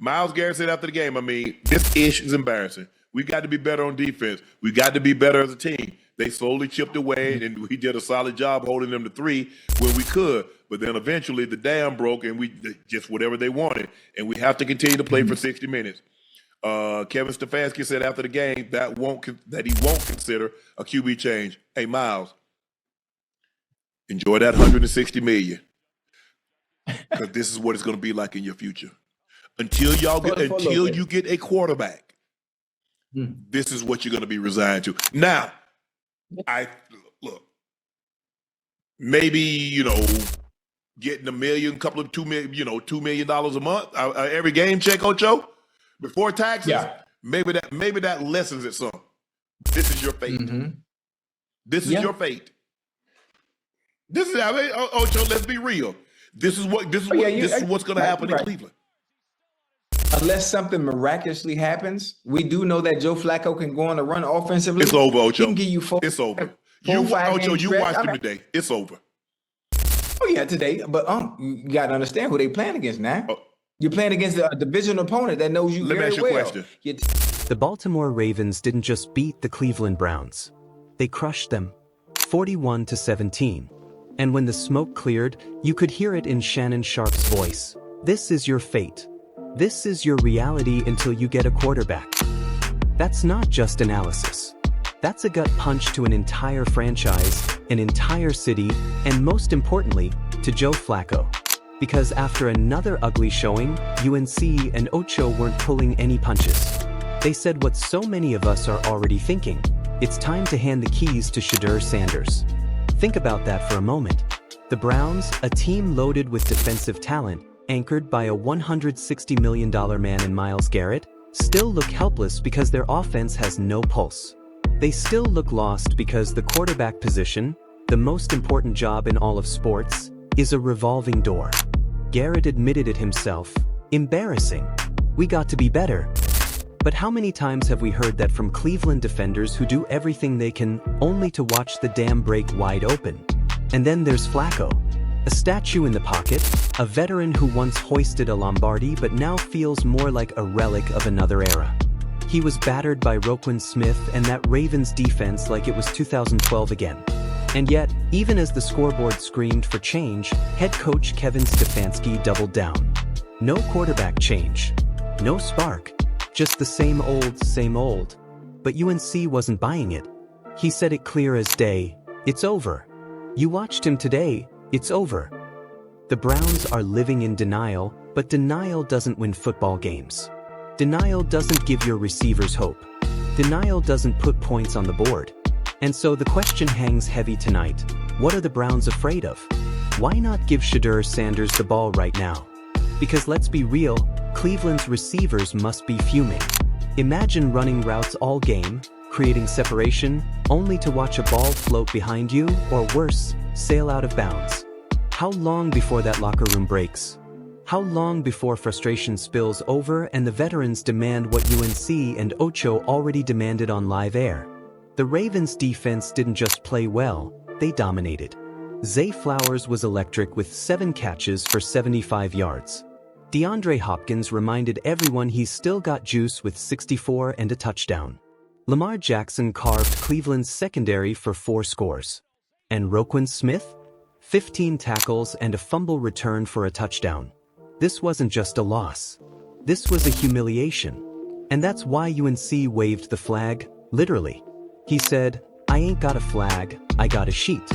Myles Garrett said after the game, this ish is embarrassing. We got to be better on defense. We got to be better as a team. They slowly chipped away, and we did a solid job holding them to 3 when we could. But then eventually the dam broke, and we just whatever they wanted. And we have to continue to play for 60 minutes. Kevin Stefanski said after the game that he won't consider a QB change. Hey, Myles, enjoy that $160 million, because this is what it's going to be like in your future. Until you get a quarterback, this is what you're going to be resigned to. Now, maybe getting $1 million, $2 million a month every game check, Ocho, before taxes. Yeah. Maybe that lessens it some. This is your fate. This is your fate. This is Ocho. Let's be real. This is what's going to happen in Cleveland. Unless something miraculously happens, we do know that Joe Flacco can go on a run offensively. It's over, Ocho. He can give you it's over. You watched him today. It's over. Oh yeah, today. But you got to understand who they playing against now. You're playing against a division opponent that knows you very well. Let me ask you a question. The Baltimore Ravens didn't just beat the Cleveland Browns. They crushed them, 41-17. And when the smoke cleared, you could hear it in Shannon Sharpe's voice. This is your fate. This is your reality until you get a quarterback. That's not just analysis. That's a gut punch to an entire franchise, an entire city, and most importantly, to Joe Flacco. Because after another ugly showing, UNC and Ocho weren't pulling any punches. They said what so many of us are already thinking. It's time to hand the keys to Shedeur Sanders. Think about that for a moment. The Browns, a team loaded with defensive talent, anchored by a $160 million man in Myles Garrett, still look helpless because their offense has no pulse. They still look lost because the quarterback position, the most important job in all of sports, is a revolving door. Garrett admitted it himself. Embarrassing. We got to be better. But how many times have we heard that from Cleveland defenders who do everything they can only to watch the dam break wide open? And then there's Flacco. A statue in the pocket, a veteran who once hoisted a Lombardi but now feels more like a relic of another era. He was battered by Roquan Smith and that Ravens defense like it was 2012 again. And yet, even as the scoreboard screamed for change, head coach Kevin Stefanski doubled down. No quarterback change. No spark. Just the same old. But UNC wasn't buying it. He said it clear as day. It's over. You watched him today. It's over. The Browns are living in denial, but denial doesn't win football games. Denial doesn't give your receivers hope. Denial doesn't put points on the board. And so the question hangs heavy tonight. What are the Browns afraid of? Why not give Shedeur Sanders the ball right now? Because let's be real, Cleveland's receivers must be fuming. Imagine running routes all game, creating separation, only to watch a ball float behind you, or worse, sail out of bounds. How long before that locker room breaks? How long before frustration spills over and the veterans demand what UNC and Ocho already demanded on live air? The Ravens' defense didn't just play well, they dominated. Zay Flowers was electric with 7 catches for 75 yards. DeAndre Hopkins reminded everyone he's still got juice with 64 and a touchdown. Lamar Jackson carved Cleveland's secondary for 4 scores. And Roquan Smith? 15 tackles and a fumble return for a touchdown. This wasn't just a loss. This was a humiliation. And that's why UNC waved the flag, literally. He said, I ain't got a flag, I got a sheet.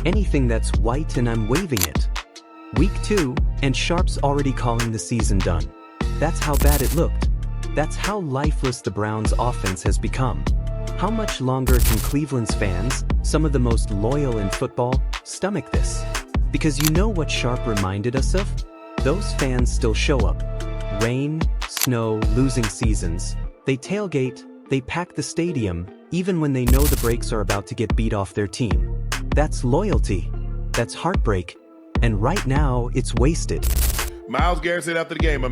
Anything that's white and I'm waving it. Week 2, and Sharpe's already calling the season done. That's how bad it looked. That's how lifeless the Browns' offense has become. How much longer can Cleveland's fans, some of the most loyal in football, stomach this? Because you know what Sharpe reminded us of? Those fans still show up. Rain, snow, losing seasons. They tailgate, they pack the stadium, even when they know the brakes are about to get beat off their team. That's loyalty. That's heartbreak. And right now, it's wasted. Myles Garrett said after the game,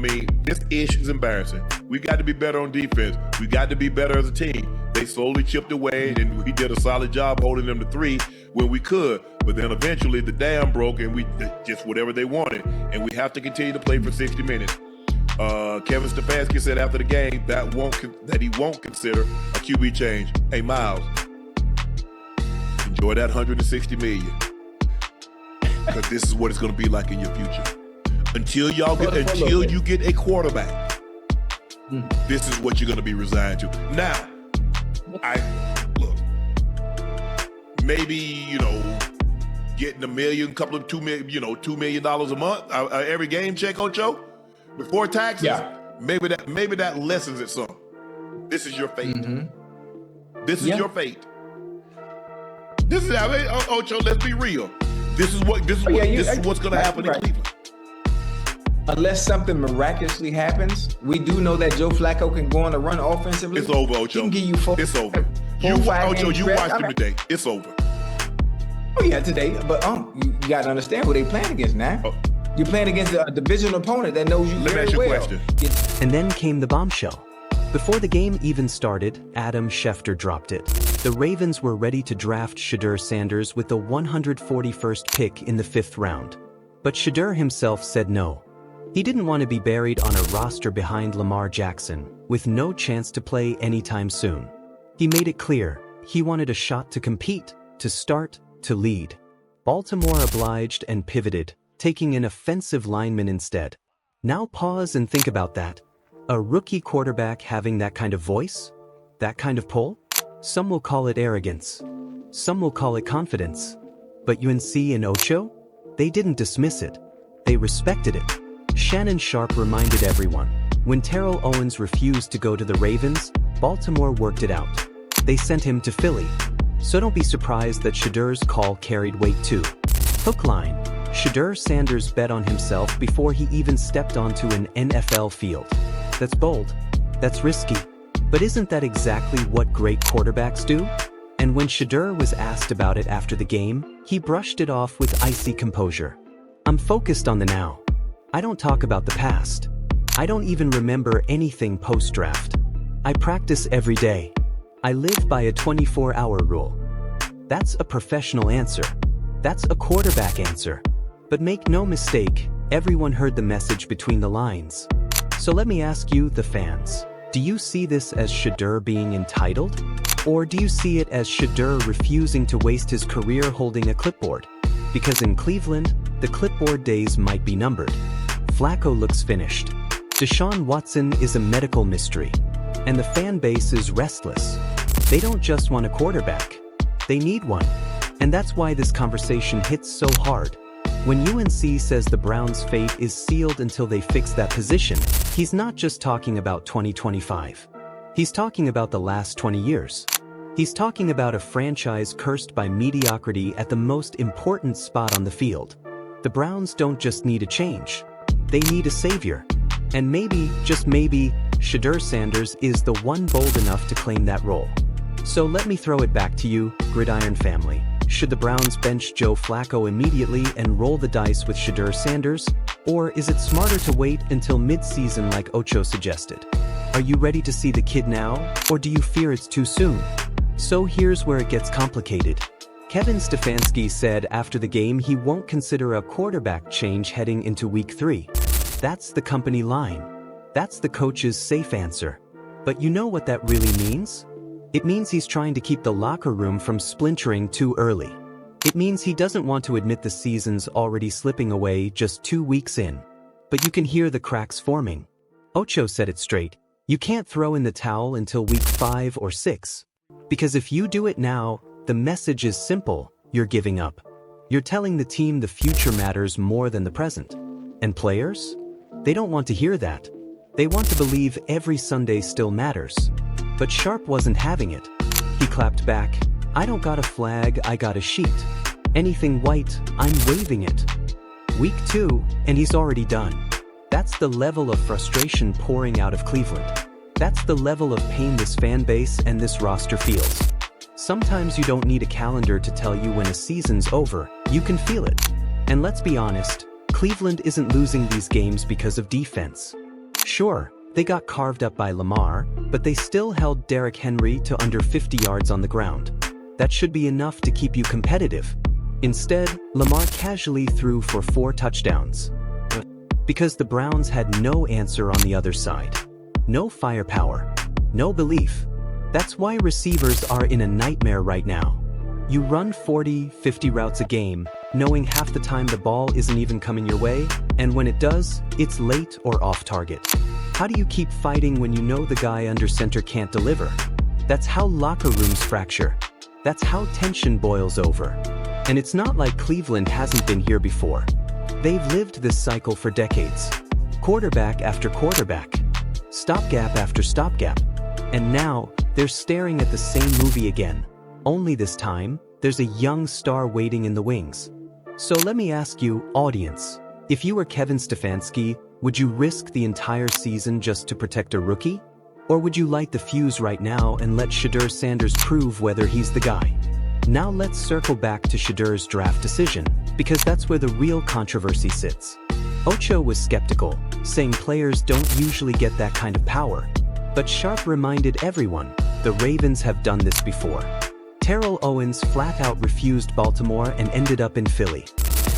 this ish is embarrassing. We got to be better on defense. We got to be better as a team. They slowly chipped away, and we did a solid job holding them to 3 when we could. But then eventually the dam broke, and we just whatever they wanted. And we have to continue to play for 60 minutes. Kevin Stefanski said after the game that he won't consider a QB change. Hey, Miles, enjoy that $160 million, because this is what it's going to be like in your future. Until you get a quarterback, this is what you're going to be resigned to. Now, maybe getting $1 million, $2 million a month every game check, Ocho, before taxes. Yeah. Maybe that lessens it some. This is your fate. This is your fate. This is Ocho. Let's be real. This is what's going to happen in Cleveland. Unless something miraculously happens, we do know that Joe Flacco can go on a run offensively. It's over, Ocho. He can give you four. It's over. You watched them today. It's over. Oh yeah, today. But you got to understand who they playing against now. You're playing against a divisional opponent that knows you very well. Let me ask you a question. And then came the bombshell. Before the game even started, Adam Schefter dropped it. The Ravens were ready to draft Shedeur Sanders with the 141st pick in the 5th round. But Shedeur himself said no. He didn't want to be buried on a roster behind Lamar Jackson, with no chance to play anytime soon. He made it clear, he wanted a shot to compete, to start, to lead. Baltimore obliged and pivoted, taking an offensive lineman instead. Now pause and think about that. A rookie quarterback having that kind of voice? That kind of pull? Some will call it arrogance. Some will call it confidence. But UNC and Ocho? They didn't dismiss it. They respected it. Shannon Sharp reminded everyone, when Terrell Owens refused to go to the Ravens, Baltimore worked it out. They sent him to Philly. So don't be surprised that Shedeur's call carried weight too. Hook line. Shedeur Sanders bet on himself before he even stepped onto an NFL field. That's bold. That's risky. But isn't that exactly what great quarterbacks do? And when Shedeur was asked about it after the game, he brushed it off with icy composure. I'm focused on the now. I don't talk about the past. I don't even remember anything post-draft. I practice every day. I live by a 24-hour rule. That's a professional answer. That's a quarterback answer. But make no mistake, everyone heard the message between the lines. So let me ask you, the fans, do you see this as Shedeur being entitled? Or do you see it as Shedeur refusing to waste his career holding a clipboard? Because in Cleveland, the clipboard days might be numbered. Flacco looks finished. Deshaun Watson is a medical mystery. And the fan base is restless. They don't just want a quarterback. They need one. And that's why this conversation hits so hard. When UNC says the Browns' fate is sealed until they fix that position, he's not just talking about 2025. He's talking about the last 20 years. He's talking about a franchise cursed by mediocrity at the most important spot on the field. The Browns don't just need a change. They need a savior. And maybe, just maybe, Shedeur Sanders is the one bold enough to claim that role. So let me throw it back to you, Gridiron family. Should the Browns bench Joe Flacco immediately and roll the dice with Shedeur Sanders? Or is it smarter to wait until mid-season like Ocho suggested? Are you ready to see the kid now, or do you fear it's too soon? So here's where it gets complicated. Kevin Stefanski said after the game he won't consider a quarterback change heading into Week 3. That's the company line. That's the coach's safe answer. But you know what that really means? It means he's trying to keep the locker room from splintering too early. It means he doesn't want to admit the season's already slipping away just 2 weeks in. But you can hear the cracks forming. Ocho said it straight. You can't throw in the towel until week 5 or 6. Because if you do it now, the message is simple, you're giving up. You're telling the team the future matters more than the present. And players? They don't want to hear that. They want to believe every Sunday still matters. But Sharp wasn't having it. He clapped back, I don't got a flag, I got a sheet. Anything white, I'm waving it. Week 2, and he's already done. That's the level of frustration pouring out of Cleveland. That's the level of pain this fan base and this roster feels. Sometimes you don't need a calendar to tell you when a season's over, you can feel it. And let's be honest, Cleveland isn't losing these games because of defense. Sure, they got carved up by Lamar, but they still held Derrick Henry to under 50 yards on the ground. That should be enough to keep you competitive. Instead, Lamar casually threw for 4 touchdowns. Because the Browns had no answer on the other side. No firepower. No belief. That's why receivers are in a nightmare right now. You run 40, 50 routes a game, knowing half the time the ball isn't even coming your way, and when it does, it's late or off target. How do you keep fighting when you know the guy under center can't deliver? That's how locker rooms fracture. That's how tension boils over. And it's not like Cleveland hasn't been here before. They've lived this cycle for decades. Quarterback after quarterback. Stopgap after stopgap. And now, they're staring at the same movie again. Only this time, there's a young star waiting in the wings. So let me ask you, audience, if you were Kevin Stefanski, would you risk the entire season just to protect a rookie? Or would you light the fuse right now and let Shedeur Sanders prove whether he's the guy? Now let's circle back to Shedeur's draft decision, because that's where the real controversy sits. Ocho was skeptical, saying players don't usually get that kind of power. But Sharp reminded everyone, the Ravens have done this before. Terrell Owens flat out refused Baltimore and ended up in Philly.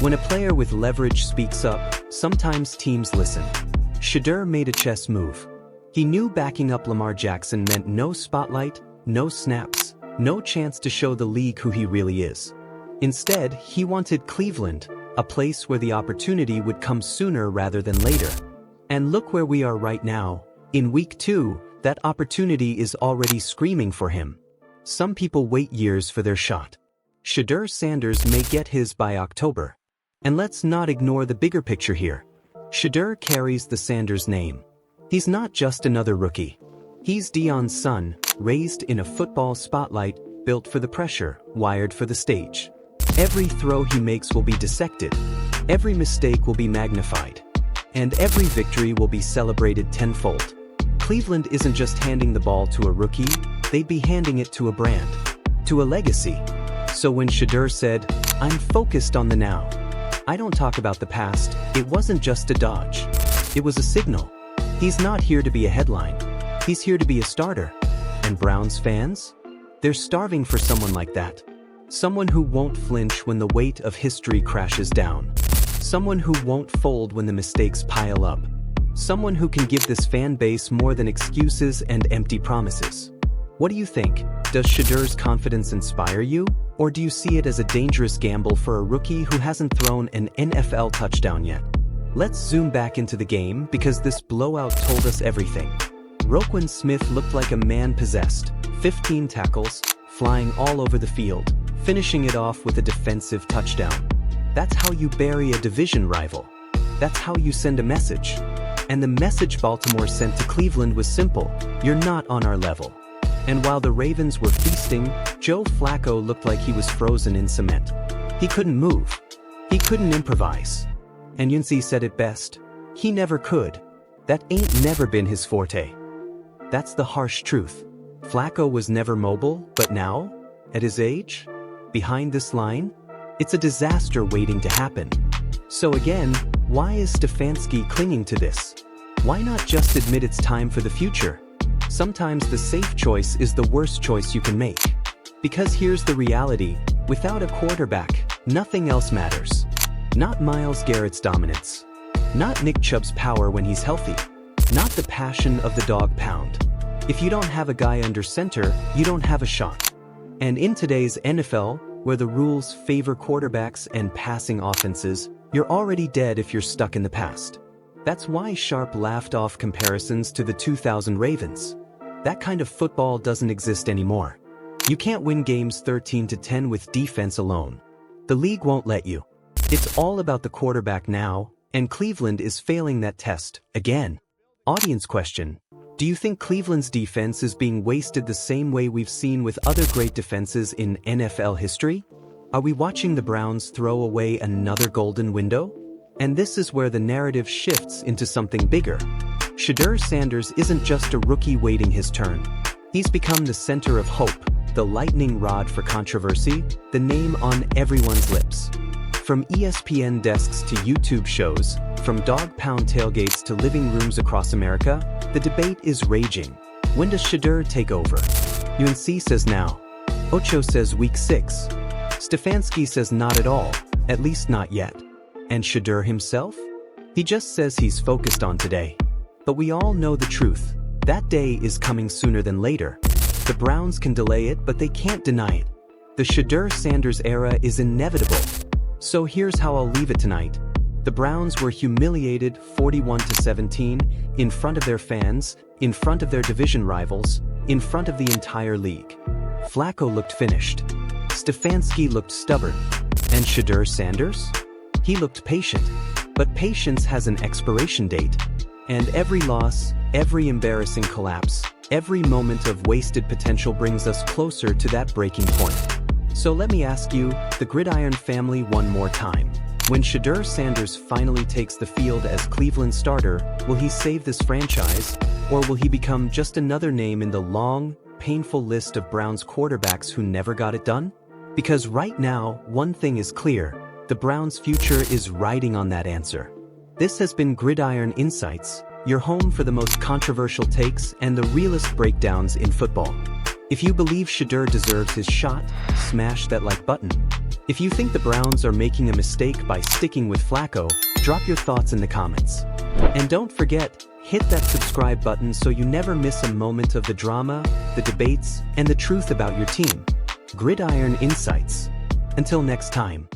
When a player with leverage speaks up, sometimes teams listen. Shedeur made a chess move. He knew backing up Lamar Jackson meant no spotlight, no snaps, no chance to show the league who he really is. Instead, he wanted Cleveland, a place where the opportunity would come sooner rather than later. And look where we are right now. In week 2, that opportunity is already screaming for him. Some people wait years for their shot. Shedeur Sanders may get his by October. And let's not ignore the bigger picture here. Shedeur carries the Sanders name. He's not just another rookie. He's Deion's son, raised in a football spotlight, built for the pressure, wired for the stage. Every throw he makes will be dissected. Every mistake will be magnified. And every victory will be celebrated tenfold. Cleveland isn't just handing the ball to a rookie, they'd be handing it to a brand, to a legacy. So when Shedeur said, "I'm focused on the now," I don't talk about the past, it wasn't just a dodge. It was a signal. He's not here to be a headline. He's here to be a starter. And Browns fans? They're starving for someone like that. Someone who won't flinch when the weight of history crashes down. Someone who won't fold when the mistakes pile up. Someone who can give this fan base more than excuses and empty promises. What do you think? Does Shedeur's confidence inspire you? Or do you see it as a dangerous gamble for a rookie who hasn't thrown an NFL touchdown yet? Let's zoom back into the game because this blowout told us everything. Roquan Smith looked like a man possessed. 15 tackles, flying all over the field, finishing it off with a defensive touchdown. That's how you bury a division rival. That's how you send a message. And the message Baltimore sent to Cleveland was simple: you're not on our level. And while the Ravens were feasting, Joe Flacco looked like he was frozen in cement. He couldn't move. He couldn't improvise. And Yunsi said it best: he never could. That ain't never been his forte. That's the harsh truth. Flacco was never mobile, but now, at his age, behind this line, it's a disaster waiting to happen. So again, why is Stefanski clinging to this? Why not just admit it's time for the future? Sometimes the safe choice is the worst choice you can make. Because here's the reality: without a quarterback, nothing else matters. Not Myles Garrett's dominance. Not Nick Chubb's power when he's healthy. Not the passion of the dog pound. If you don't have a guy under center, you don't have a shot. And in today's NFL, where the rules favor quarterbacks and passing offenses, you're already dead if you're stuck in the past. That's why Sharp laughed off comparisons to the 2000 Ravens. That kind of football doesn't exist anymore. You can't win games 13-10 with defense alone. The league won't let you. It's all about the quarterback now, and Cleveland is failing that test, again. Audience question: do you think Cleveland's defense is being wasted the same way we've seen with other great defenses in NFL history? Are we watching the Browns throw away another golden window? And this is where the narrative shifts into something bigger. Shedeur Sanders isn't just a rookie waiting his turn. He's become the center of hope, the lightning rod for controversy, the name on everyone's lips. From ESPN desks to YouTube shows, from dog pound tailgates to living rooms across America, the debate is raging. When does Shedeur take over? UNC says now. Ocho says week 6. Stefanski says not at all, at least not yet. And Shedeur himself? He just says he's focused on today. But we all know the truth. That day is coming sooner than later. The Browns can delay it, but they can't deny it. The Shedeur Sanders era is inevitable. So here's how I'll leave it tonight. The Browns were humiliated 41-17 in front of their fans, in front of their division rivals, in front of the entire league. Flacco looked finished. Stefanski looked stubborn. And Shedeur Sanders? He looked patient. But patience has an expiration date. And every loss, every embarrassing collapse, every moment of wasted potential brings us closer to that breaking point. So let me ask you, the Gridiron family, one more time. When Shedeur Sanders finally takes the field as Cleveland starter, will he save this franchise, or will he become just another name in the long, painful list of Browns quarterbacks who never got it done? Because right now, one thing is clear, the Browns' future is riding on that answer. This has been Gridiron Insights, your home for the most controversial takes and the realest breakdowns in football. If you believe Shedeur deserves his shot, smash that like button. If you think the Browns are making a mistake by sticking with Flacco, drop your thoughts in the comments. And don't forget, hit that subscribe button so you never miss a moment of the drama, the debates, and the truth about your team. Gridiron Insights. Until next time.